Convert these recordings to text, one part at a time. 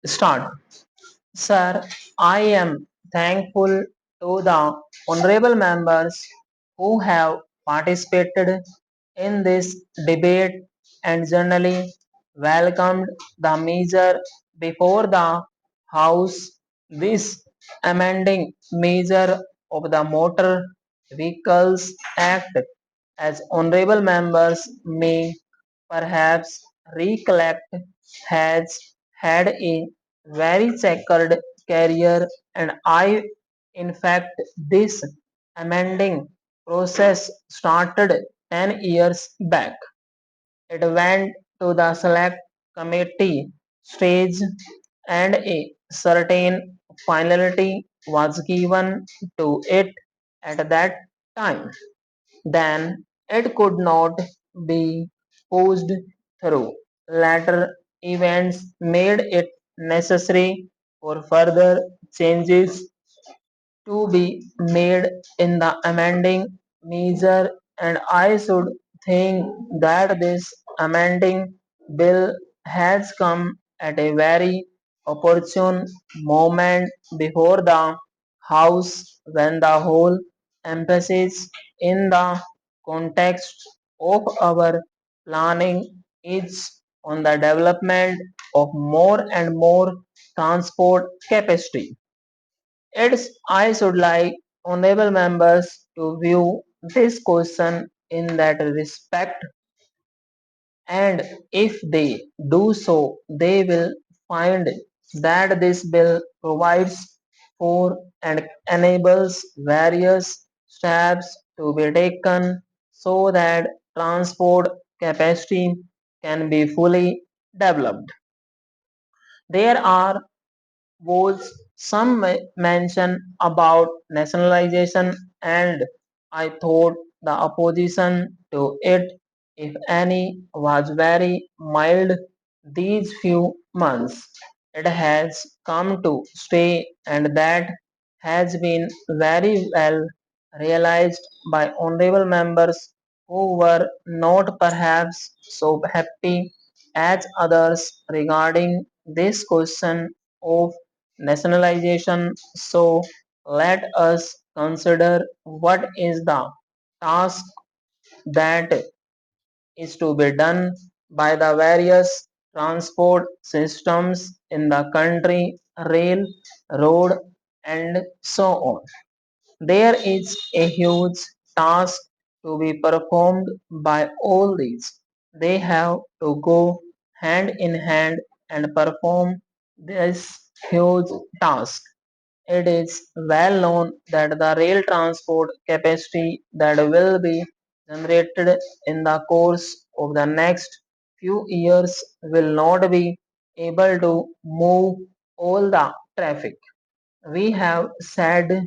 Start. Sir, I am thankful to the honorable members who have participated in this debate and generally welcomed the measure before the House. This amending measure of the Motor Vehicles Act, as honorable members may perhaps recollect, has had a very checkered career, and in fact, this amending process started 10 years back. It went to the select committee stage, and a certain finality was given to it at that time. Then it could not be pushed through. Later events made it necessary for further changes to be made in the amending measure, and I should think that this amending bill has come at a very opportune moment before the House, when the whole emphasis in the context of our planning is on the development of more and more transport capacity. It's I should like honorable members to view this question in that respect, and if they do so, they will find that this bill provides for and enables various steps to be taken so that transport capacity can be fully developed. There are was some mention about nationalization, and I thought the opposition to it, if any, was very mild these few months. It has come to stay, and that has been very well realized by honorable members who were not perhaps so happy as others regarding this question of nationalization. So let us consider what is the task that is to be done by the various transport systems in the country, rail, road, and so on. There is a huge task to be performed by all these. They have to go hand in hand and perform this huge task. It is well known that the rail transport capacity that will be generated in the course of the next few years will not be able to move all the traffic. We have said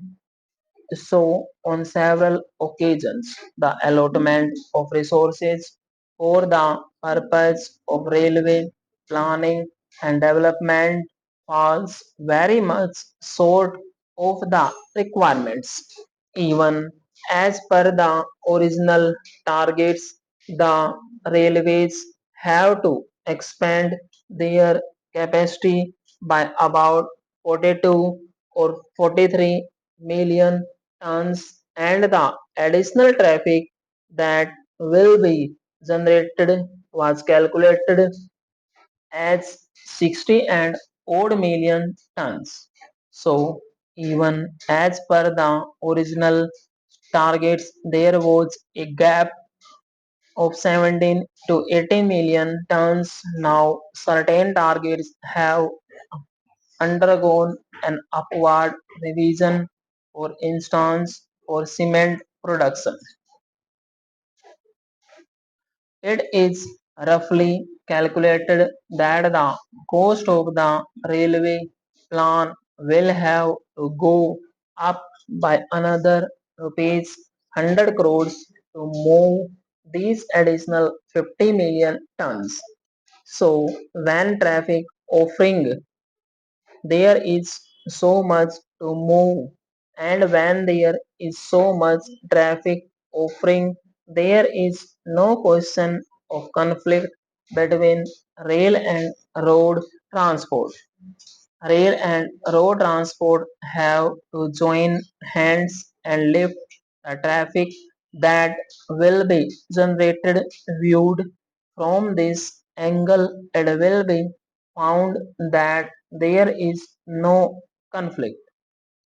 so on several occasions. The allotment of resources for the purpose of railway planning and development falls very much short of the requirements. Even as per the original targets, the railways have to expand their capacity by about 42 or 43 million tons, and the additional traffic that will be generated was calculated as 60 and odd million tons. So even as per the original targets, there was a gap of 17 to 18 million tons. Now certain targets have undergone an upward revision. For instance, for cement production, it is roughly calculated that the cost of the railway plan will have to go up by another rupees 100 crores to move these additional 50 million tons. So when traffic offering, there is so much to move, and when there is so much traffic offering, there is no question of conflict between rail and road. transport. Rail and road transport have to join hands and lift the traffic that will be generated. Viewed from this angle, it will be found that there is no conflict.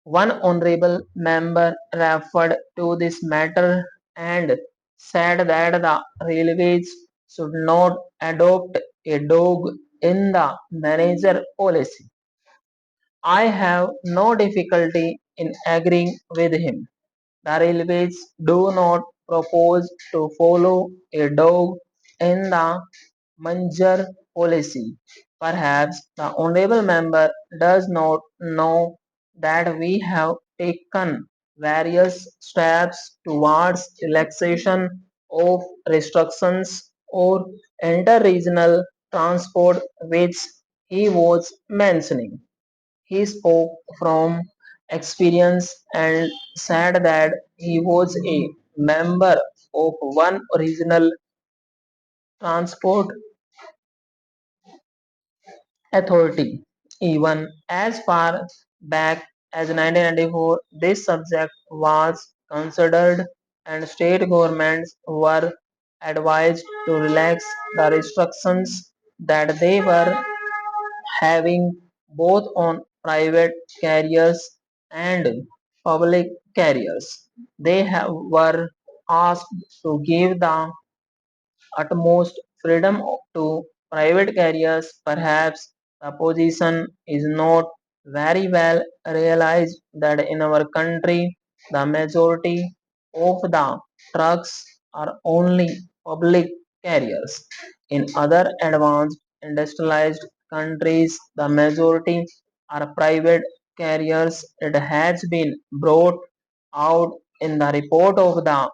One honorable member referred to this matter and said that the railways should not adopt a dog in the manager policy. I have no difficulty in agreeing with him. The railways do not propose to follow a dog in the Manjar policy. Perhaps the honorable member does not know that we have taken various steps towards relaxation of restrictions or inter-regional transport which he was mentioning. He spoke from experience and said that he was a member of one regional transport authority. Even as far back as 1994, this subject was considered and state governments were advised to relax the restrictions that they were having both on private carriers and public carriers. Were asked to give the utmost freedom to private carriers. Perhaps the position is not very well realized that in our country the majority of the trucks are only public carriers. In other advanced industrialized countries, the majority are private carriers. It has been brought out in the report of the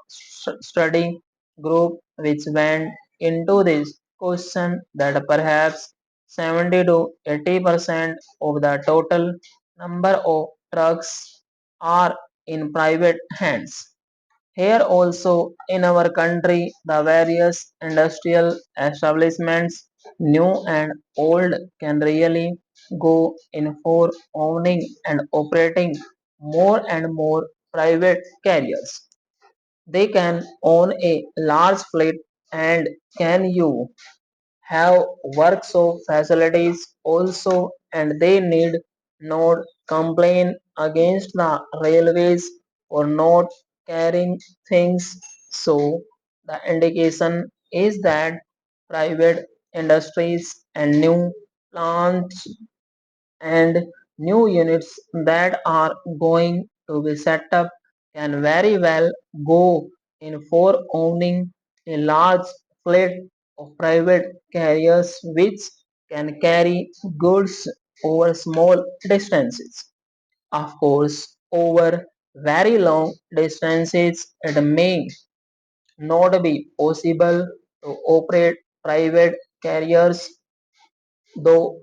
study group which went into this question that perhaps 70 to 80% of the total number of trucks are in private hands. Here also in our country, the various industrial establishments, new and old, can really go in for owning and operating more and more private carriers. They can own a large fleet and can you have workshop facilities also, and they need not complain against the railways for not carrying things. So the indication is that private industries and new plants and new units that are going to be set up can very well go in for owning a large fleet of private carriers which can carry goods over small distances. Of course, over very long distances, it may not be possible to operate private carriers, though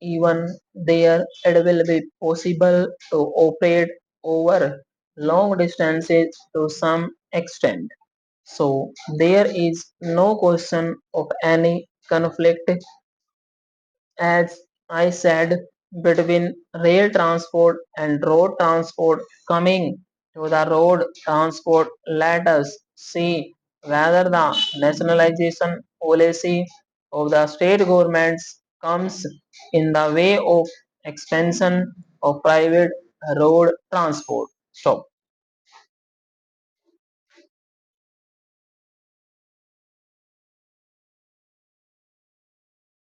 even there it will be possible to operate over long distances to some extent. So there is no question of any conflict, as I said, between rail transport and road transport. Coming to the road transport, let us see whether the nationalization policy of the state governments comes in the way of expansion of private road transport. Stop.